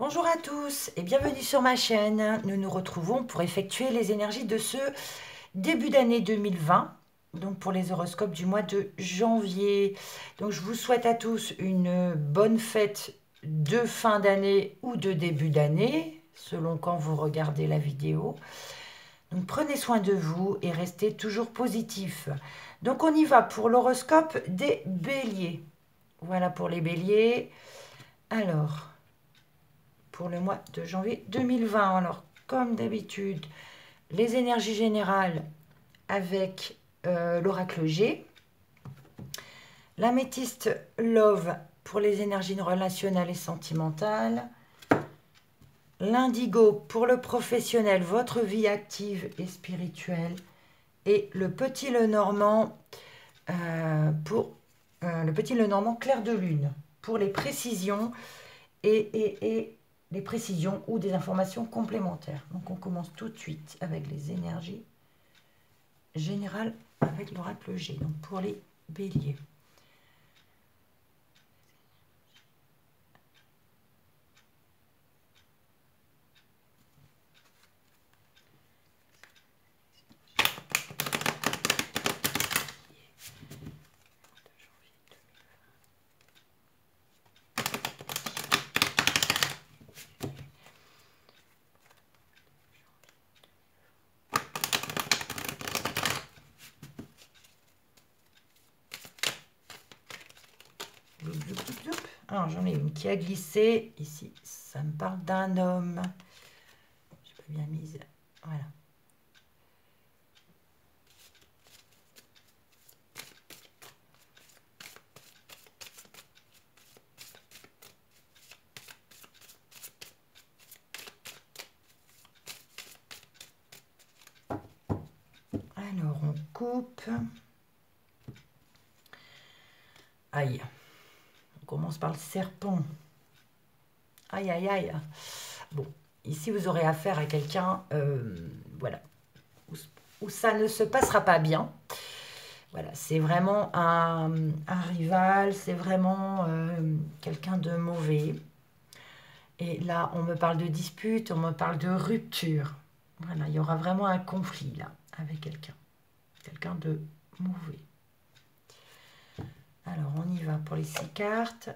Bonjour à tous et bienvenue sur ma chaîne. Nous nous retrouvons pour effectuer les énergies de ce début d'année 2020, donc pour les horoscopes du mois de janvier. Donc je vous souhaite à tous une bonne fête de fin d'année ou de début d'année, selon quand vous regardez la vidéo. Donc prenez soin de vous et restez toujours positifs. Donc on y va pour l'horoscope des béliers. Voilà pour les béliers. Alors, pour le mois de janvier 2020. Alors, comme d'habitude, les énergies générales avec l'oracle G. L'améthyste Love pour les énergies relationnelles et sentimentales. L'indigo pour le professionnel, votre vie active et spirituelle. Et le petit Lenormand pour le petit Lenormand clair de lune pour les précisions et les précisions ou des informations complémentaires. Donc on commence tout de suite avec les énergies générales avec l'oracle G. Donc pour les béliers. Alors j'en ai une qui a glissé. Ici, ça me parle d'un homme. Je n'ai pas bien mise. Voilà. Alors on coupe. Aïe. On commence par le serpent. Aïe, aïe, aïe. Bon, ici, vous aurez affaire à quelqu'un, voilà, où ça ne se passera pas bien. Voilà, c'est vraiment un rival, c'est vraiment quelqu'un de mauvais. Et là, on me parle de dispute, on me parle de rupture. Voilà, il y aura vraiment un conflit, là, avec quelqu'un. Quelqu'un de mauvais. Alors, on y va pour les 6 cartes.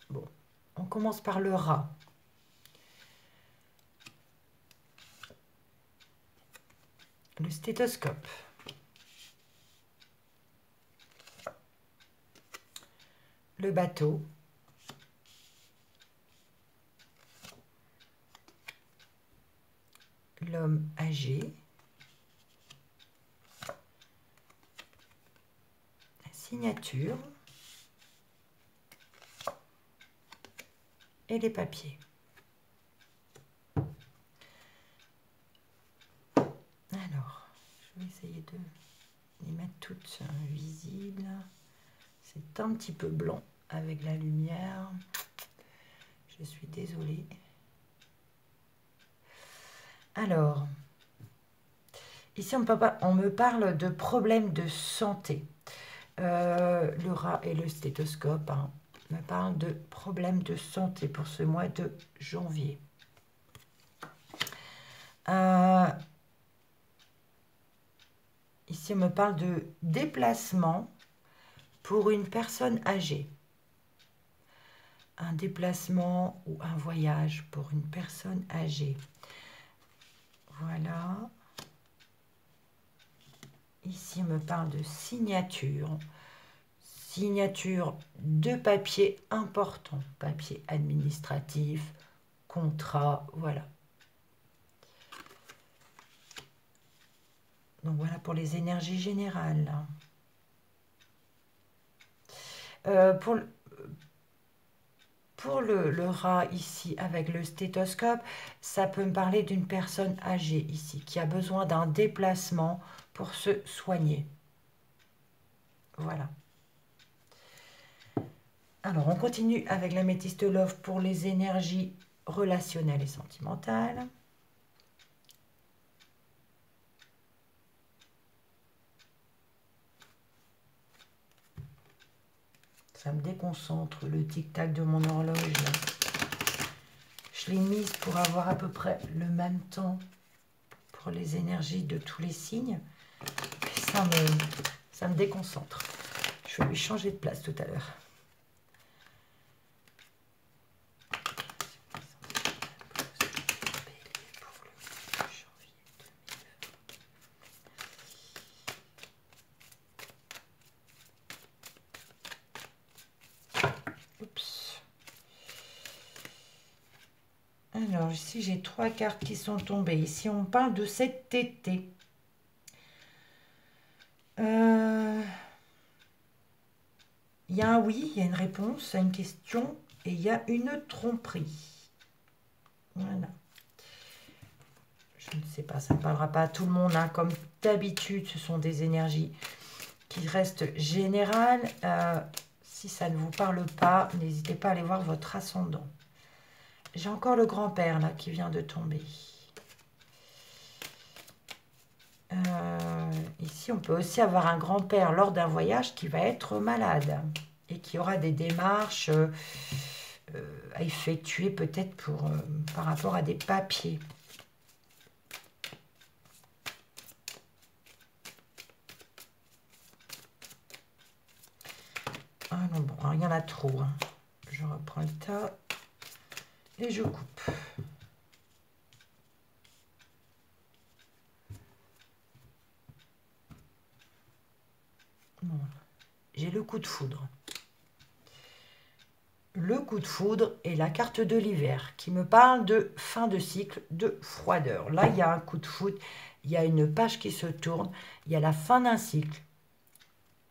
Bon, on commence par le rat. Le stéthoscope. Le bateau. L'homme âgé. La signature. Et les papiers. Alors, je vais essayer de les mettre toutes visibles. C'est un petit peu blanc avec la lumière. Je suis désolée. Alors, ici on me parle de problèmes de santé. Le rat et le stéthoscope me parlent de problèmes de santé pour ce mois de janvier. Ici on me parle de déplacement pour une personne âgée. Un déplacement ou un voyage pour une personne âgée. Voilà. Ici, on me parle de signature. Signature de papier important. Papier administratif, contrat, voilà. Donc voilà pour les énergies générales. Pour le rat ici avec le stéthoscope, ça peut me parler d'une personne âgée ici qui a besoin d'un déplacement pour se soigner. Voilà. Alors, on continue avec l'améthyste Love pour les énergies relationnelles et sentimentales. Ça me déconcentre le tic-tac de mon horloge. Je Je l'ai mise pour avoir à peu près le même temps pour les énergies de tous les signes. Puis ça me déconcentre. Je vais lui changer de place tout à l'heure. Oups. Alors ici j'ai 3 cartes qui sont tombées. Ici on parle de cet été. Il y a un oui, il y a une réponse à une question et il y a une tromperie. Voilà. Je ne sais pas, ça ne parlera pas à tout le monde. Hein. Comme d'habitude, ce sont des énergies qui restent générales. Si ça ne vous parle pas, n'hésitez pas à aller voir votre ascendant. J'ai encore le grand-père là qui vient de tomber. Ici, on peut aussi avoir un grand-père lors d'un voyage qui va être malade et qui aura des démarches à effectuer peut-être par rapport à des papiers. Ah non, bon, alors, il y en a trop. Hein. Je reprends le tas et je coupe. Bon. J'ai le coup de foudre. Le coup de foudre est la carte de l'hiver qui me parle de fin de cycle, de froideur. Là, il y a un coup de foudre, il y a une page qui se tourne, il y a la fin d'un cycle.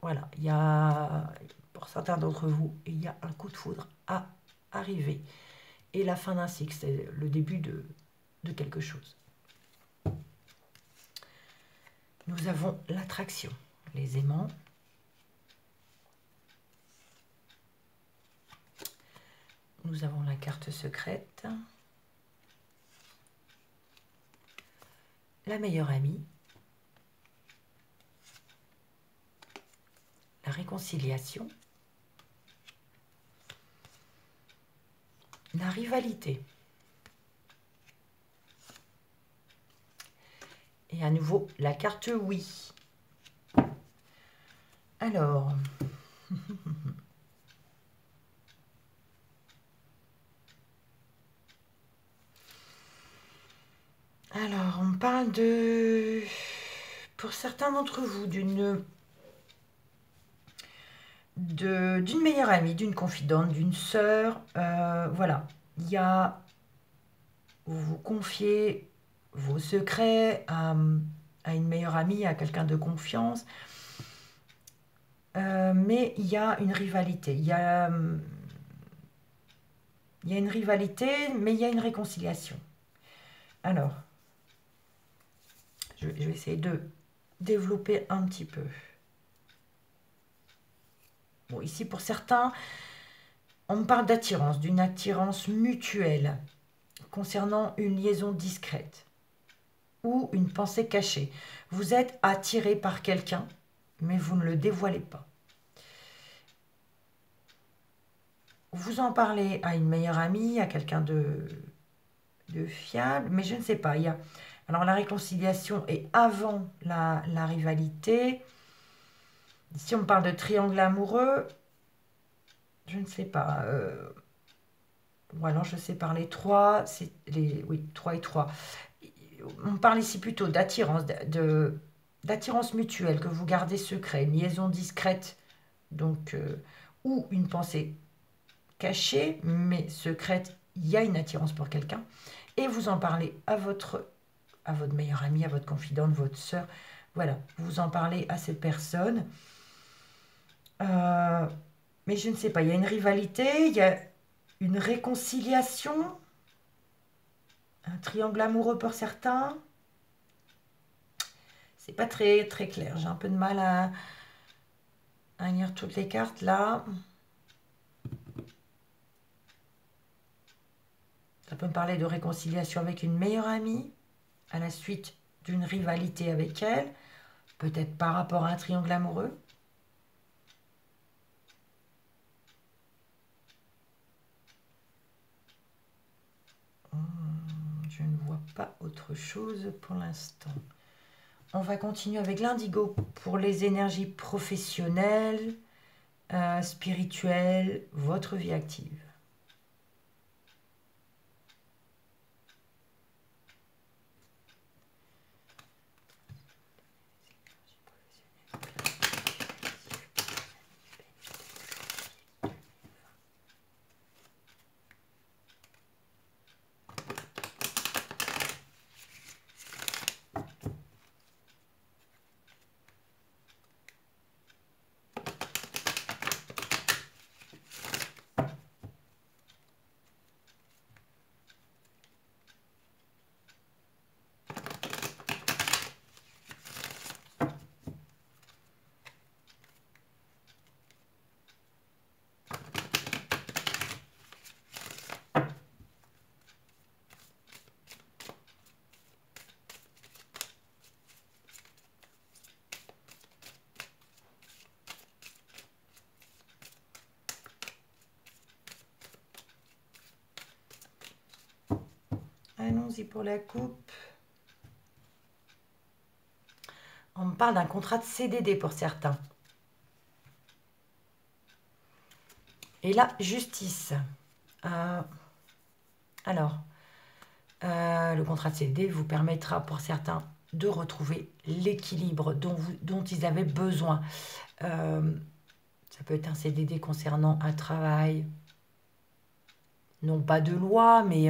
Voilà, il y a, pour certains d'entre vous, il y a un coup de foudre à arriver. Et la fin d'un cycle, c'est le début de quelque chose. Nous avons l'attraction, les aimants. Nous avons la carte secrète. La meilleure amie. La réconciliation. La rivalité. Et à nouveau, la carte oui. Alors... Alors, on parle de... Pour certains d'entre vous, d'une meilleure amie, d'une confidente, d'une sœur. Voilà, il y a... Vous confiez vos secrets à une meilleure amie, à quelqu'un de confiance. Mais il y a une rivalité. Il y a une rivalité, mais il y a une réconciliation. Alors... Je vais essayer de développer un petit peu. Bon, ici, pour certains, on me parle d'attirance, d'une attirance mutuelle concernant une liaison discrète ou une pensée cachée. Vous êtes attiré par quelqu'un, mais vous ne le dévoilez pas. Vous en parlez à une meilleure amie, à quelqu'un de fiable, mais je ne sais pas. Alors, la réconciliation est avant la rivalité. Si on parle de triangle amoureux, je ne sais pas. Ou alors je sais parler 3, oui, 3 et 3. On parle ici plutôt d'attirance, d'attirance mutuelle que vous gardez secret, une liaison discrète, donc, ou une pensée cachée, mais secrète, il y a une attirance pour quelqu'un, et vous en parlez à votre meilleure amie, à votre confidente, votre sœur. Voilà, vous en parlez à cette personne. Mais je ne sais pas, il y a une rivalité, il y a une réconciliation, un triangle amoureux pour certains. C'est pas très, très clair, j'ai un peu de mal à lire toutes les cartes là. Ça peut me parler de réconciliation avec une meilleure amie, à la suite d'une rivalité avec elle, peut-être par rapport à un triangle amoureux. Je ne vois pas autre chose pour l'instant. On va continuer avec l'indigo pour les énergies professionnelles, spirituelles, votre vie active. Allons-y pour la coupe. On me parle d'un contrat de CDD pour certains. Et là, justice. Alors, le contrat de CDD vous permettra pour certains de retrouver l'équilibre dont ils avaient besoin. Ça peut être un CDD concernant un travail, non pas de loi, mais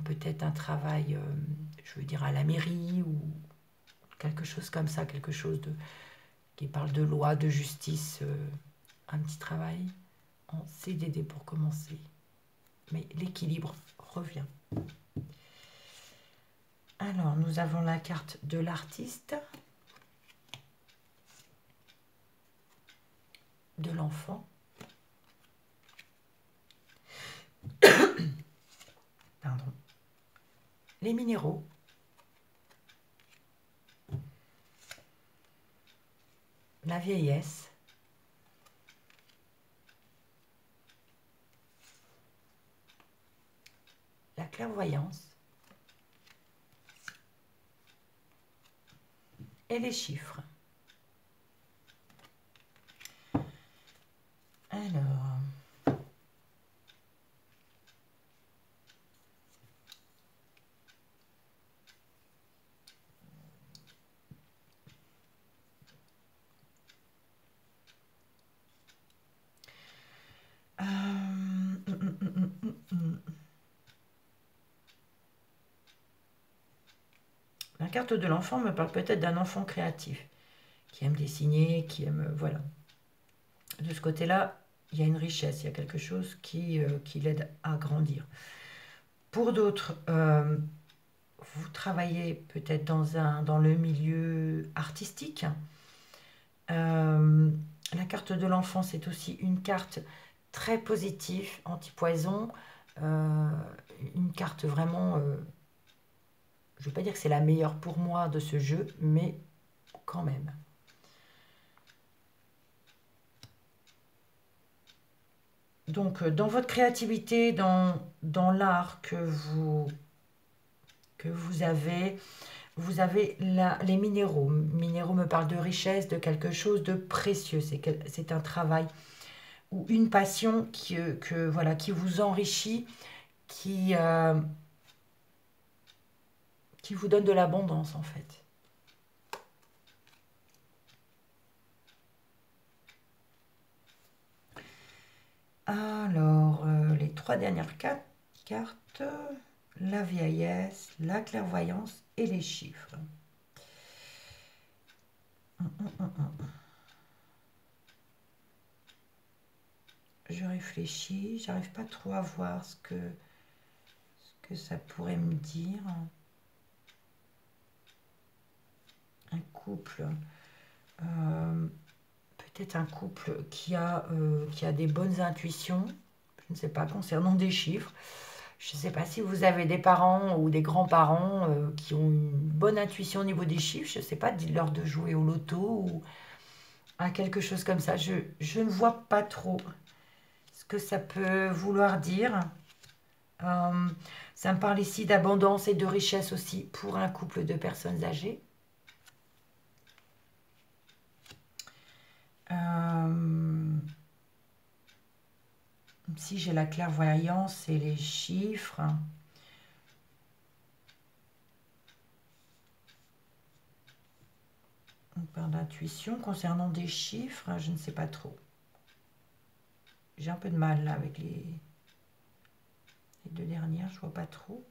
peut-être un travail, je veux dire, à la mairie ou quelque chose comme ça, quelque chose qui parle de loi, de justice, un petit travail en CDD pour commencer. Mais l'équilibre revient. Alors, nous avons la carte de l'artiste, de l'enfant, pardon, les minéraux, la vieillesse, la clairvoyance et les chiffres. Alors, la carte de l'enfant me parle peut-être d'un enfant créatif, qui aime dessiner, qui aime... voilà. De ce côté-là, il y a une richesse, il y a quelque chose qui l'aide à grandir. Pour d'autres, vous travaillez peut-être dans le milieu artistique. La carte de l'enfant, c'est aussi une carte très positive, anti-poison. Une carte vraiment... je ne veux pas dire que c'est la meilleure pour moi de ce jeu, mais quand même. Donc, dans votre créativité, dans l'art que vous avez, les minéraux. Minéraux me parlent de richesse, de quelque chose de précieux. C'est un travail ou une passion voilà, qui vous enrichit, qui vous donne de l'abondance en fait. Alors, les trois dernières cartes, la vieillesse, la clairvoyance et les chiffres. Je réfléchis, j'arrive pas trop à voir ce que ça pourrait me dire. Un couple, peut-être un couple qui a des bonnes intuitions, je ne sais pas, concernant des chiffres. Je ne sais pas si vous avez des parents ou des grands-parents qui ont une bonne intuition au niveau des chiffres. Je ne sais pas, dites-leur de jouer au loto ou à quelque chose comme ça. Je ne vois pas trop ce que ça peut vouloir dire. Ça me parle ici d'abondance et de richesse aussi pour un couple de personnes âgées. Si j'ai la clairvoyance et les chiffres. On parle d'intuition concernant des chiffres, je ne sais pas trop. J'ai un peu de mal là avec les deux dernières, je vois pas trop.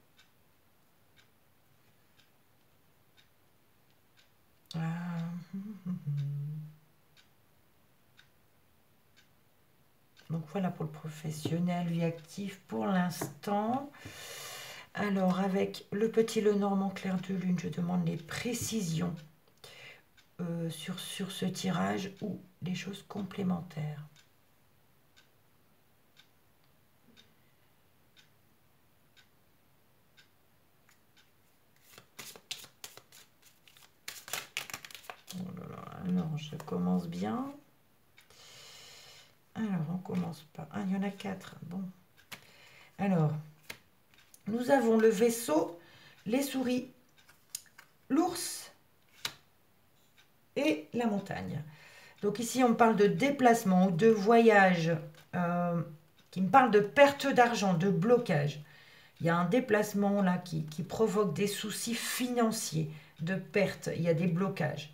Donc voilà pour le professionnel, vie active pour l'instant. Alors avec le petit Lenormand clair de lune, je demande les précisions sur ce tirage ou des choses complémentaires. Oh là là, alors je commence bien. Alors on commence pas. Ah, il y en a 4. Bon. Alors, nous avons le vaisseau, les souris, l'ours et la montagne. Donc ici, on parle de déplacement ou de voyage, qui me parle de perte d'argent, de blocage. Il y a un déplacement là qui provoque des soucis financiers, de perte. Il y a des blocages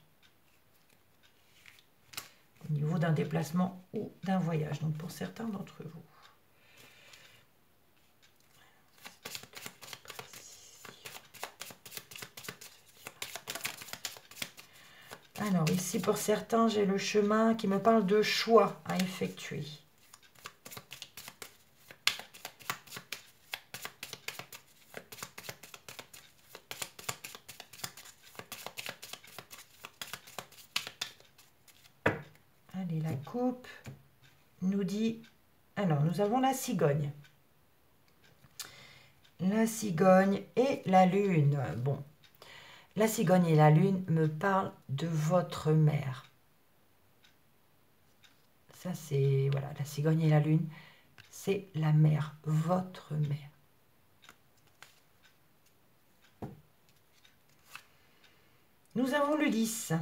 au niveau d'un déplacement ou d'un voyage. Donc pour certains d'entre vous. Alors ici, pour certains, j'ai le chemin qui me parle de choix à effectuer. Allez, la coupe nous dit... Alors, nous avons la cigogne. La cigogne et la lune. Bon, la cigogne et la lune me parlent de votre mère. Ça, c'est... Voilà, la cigogne et la lune, c'est la mère, votre mère. Nous avons le 10.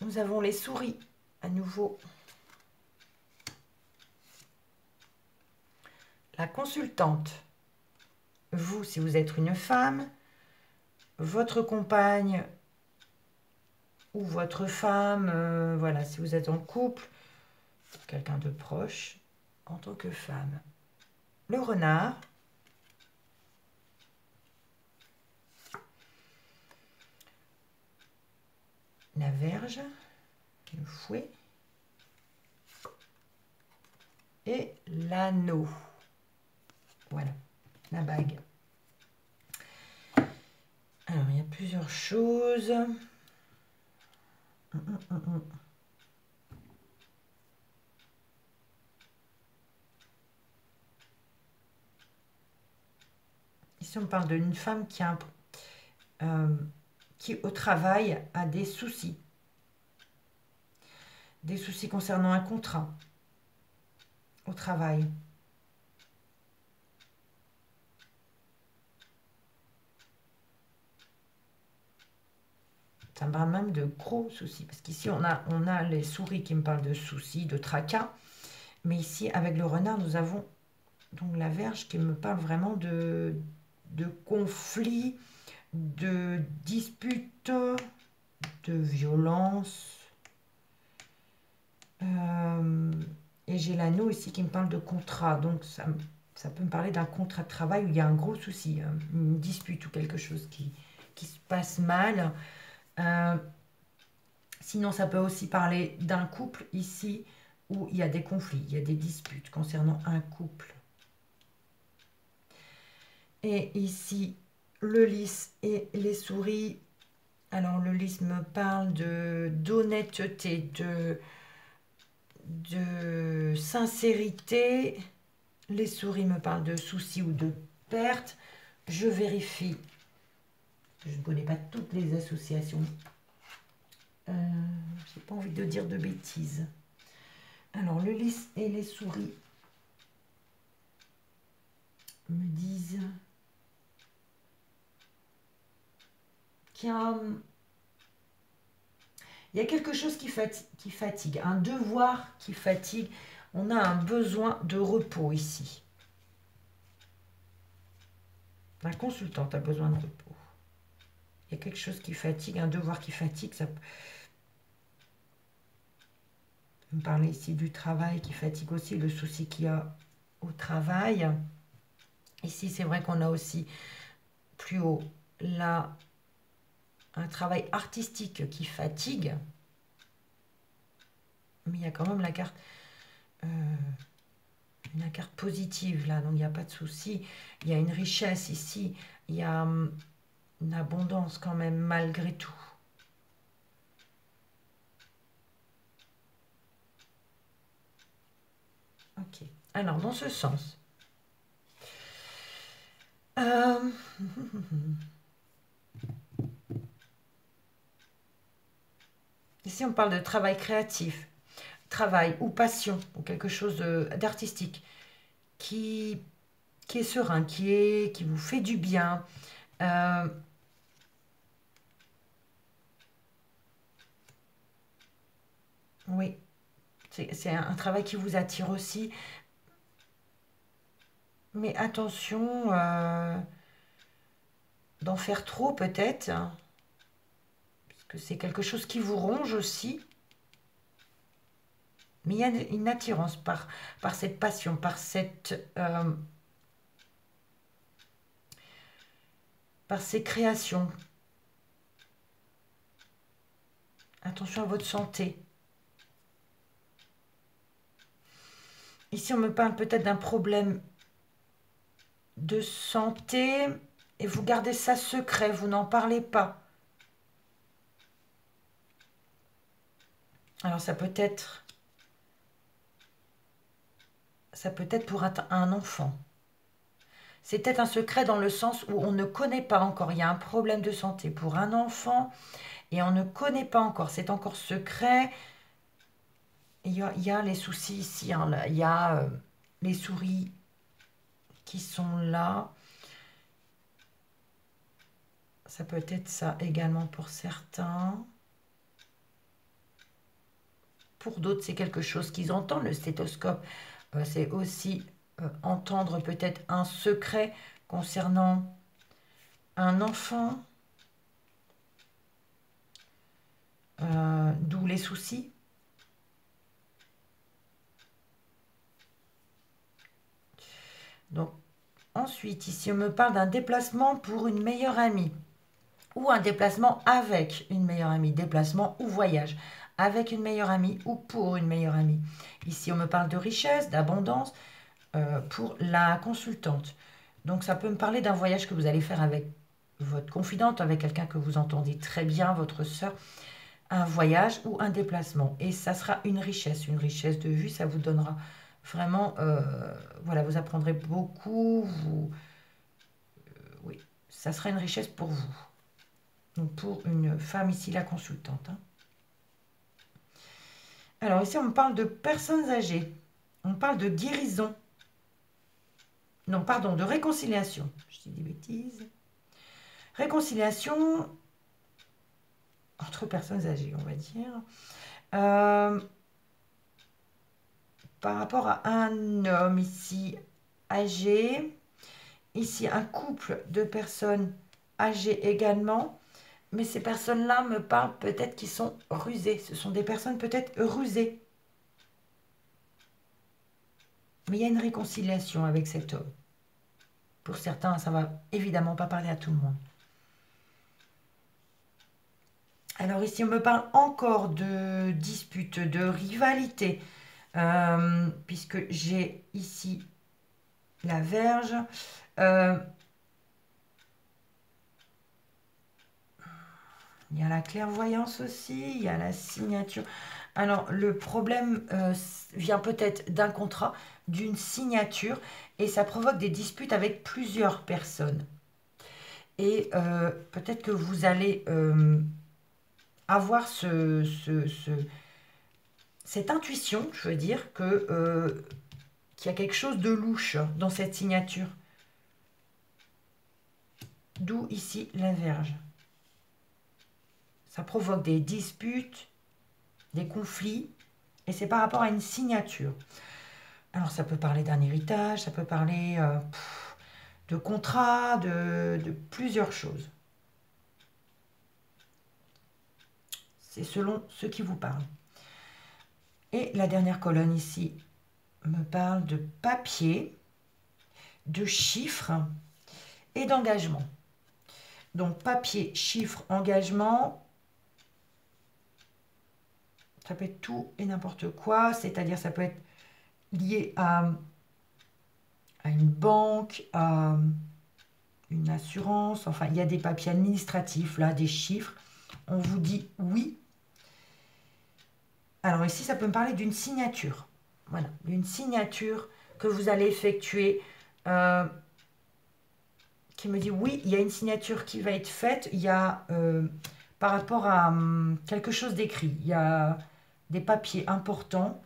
Nous avons les souris, à nouveau. La consultante. Vous, si vous êtes une femme, votre compagne ou votre femme, voilà, si vous êtes en couple, quelqu'un de proche, en tant que femme. Le renard. La verge, le fouet et l'anneau. Voilà, la bague. Alors, il y a plusieurs choses. Ici, on parle d'une femme qui, au travail, a des soucis. Des soucis concernant un contrat au travail. Ça me parle même de gros soucis. Parce qu'ici, on a les souris qui me parlent de soucis, de tracas. Mais ici, avec le renard, nous avons donc la verge qui me parle vraiment de conflits, de disputes, de violence. Et j'ai l'anneau ici qui me parle de contrat. Donc, ça peut me parler d'un contrat de travail où il y a un gros souci, une dispute ou quelque chose qui se passe mal. Sinon, ça peut aussi parler d'un couple ici où il y a des conflits, il y a des disputes concernant un couple. Et ici, le lys et les souris. Alors, le lys me parle d'honnêteté, de sincérité. Les souris me parlent de soucis ou de pertes. Je vérifie. Je ne connais pas toutes les associations. J'ai pas envie de dire de bêtises. Alors, le lys et les souris me disent qu'il y a quelque chose qui fatigue, un devoir qui fatigue. On a un besoin de repos ici. La consultante a besoin de repos. Il y a quelque chose qui fatigue, un devoir qui fatigue. Ça peut me parler ici du travail qui fatigue aussi, le souci qu'il y a au travail. Ici, c'est vrai qu'on a aussi plus haut là un travail artistique qui fatigue. Mais il y a quand même la carte une carte positive là, donc il n'y a pas de souci. Il y a une richesse ici, il y a une abondance quand même malgré tout. Ok, alors dans ce sens, ici on parle de travail créatif, travail ou passion, ou quelque chose d'artistique, qui est serein, qui vous fait du bien. Oui, c'est un travail qui vous attire aussi. Mais attention d'en faire trop peut-être, hein, parce que c'est quelque chose qui vous ronge aussi. Mais il y a une attirance par cette passion, par ces créations. Attention à votre santé. Ici, on me parle peut-être d'un problème de santé et vous gardez ça secret, vous n'en parlez pas. Alors, ça peut être pour un enfant. C'est peut-être un secret dans le sens où on ne connaît pas encore. Il y a un problème de santé pour un enfant et on ne connaît pas encore. C'est encore secret. Il y a les soucis ici. Hein, il y a les souris qui sont là. Ça peut être ça également pour certains. Pour d'autres, c'est quelque chose qu'ils entendent. Le stéthoscope, c'est aussi entendre peut-être un secret concernant un enfant. D'où les soucis. Donc, ensuite, ici, on me parle d'un déplacement pour une meilleure amie. Ou un déplacement avec une meilleure amie. Déplacement ou voyage avec une meilleure amie ou pour une meilleure amie. Ici, on me parle de richesse, d'abondance pour la consultante. Donc, ça peut me parler d'un voyage que vous allez faire avec votre confidente, avec quelqu'un que vous entendez très bien, votre sœur. Un voyage ou un déplacement. Et ça sera une richesse de vue. Ça vous donnera vraiment... voilà, vous apprendrez beaucoup. Oui, ça sera une richesse pour vous. Donc, pour une femme ici, la consultante. Hein. Alors, ici, on me parle de personnes âgées. On parle de guérison. Non, pardon, de réconciliation. Je dis des bêtises. Réconciliation entre personnes âgées, on va dire. Par rapport à un homme ici âgé. Ici, un couple de personnes âgées également. Mais ces personnes-là me parlent peut-être qu'ils sont rusées. Ce sont des personnes peut-être rusées. Mais il y a une réconciliation avec cet homme. Pour certains, ça ne va évidemment pas parler à tout le monde. Alors ici, on me parle encore de dispute, de rivalité. Puisque j'ai ici la Vierge. Il y a la clairvoyance aussi, il y a la signature. Alors, le problème vient peut-être d'un contrat, d'une signature, et ça provoque des disputes avec plusieurs personnes. Et peut-être que vous allez avoir cette intuition, je veux dire, que qu'il y a quelque chose de louche dans cette signature. D'où ici la Vierge. Ça provoque des disputes, des conflits, et c'est par rapport à une signature. Alors ça peut parler d'un héritage, ça peut parler de contrat, de plusieurs choses. C'est selon ce qui vous parle. Et la dernière colonne ici me parle de papier, de chiffres et d'engagement. Donc papier, chiffres, engagement, ça peut être tout et n'importe quoi, c'est-à-dire ça peut être lié à une banque, à une assurance, enfin il y a des papiers administratifs, là, des chiffres. On vous dit oui. Alors ici, ça peut me parler d'une signature. Voilà, d'une signature que vous allez effectuer, qui me dit oui, il y a une signature qui va être faite, il y a par rapport à quelque chose d'écrit, il y a des papiers importants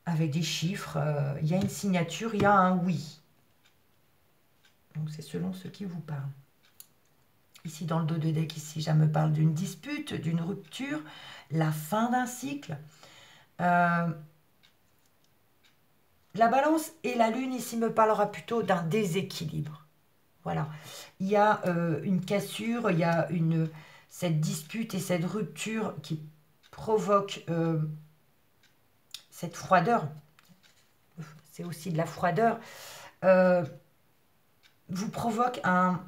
avec des chiffres, il y a une signature, il y a un oui. Donc c'est selon ce qui vous parle. Ici dans le dos de deck, ici, ça me parle d'une dispute, d'une rupture, la fin d'un cycle. La balance et la lune ici me parlera plutôt d'un déséquilibre. Voilà, il y a une cassure, il y a cette dispute et cette rupture qui provoque cette froideur. C'est aussi de la froideur. Vous provoque un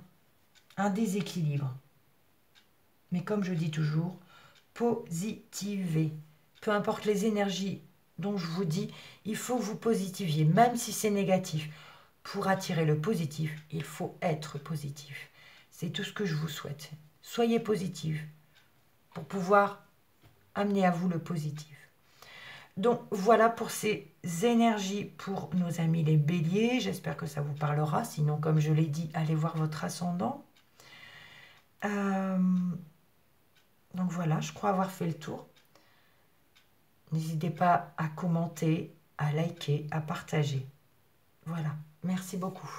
déséquilibre. Mais comme je dis toujours, positivez. Peu importe les énergies dont je vous dis, il faut que vous positiviez, même si c'est négatif. Pour attirer le positif, il faut être positif. C'est tout ce que je vous souhaite. Soyez positif pour pouvoir amener à vous le positif. Donc voilà pour ces énergies pour nos amis les béliers. J'espère que ça vous parlera. Sinon, comme je l'ai dit, allez voir votre ascendant. Donc voilà, je crois avoir fait le tour. N'hésitez pas à commenter, à liker, à partager. Voilà, merci beaucoup.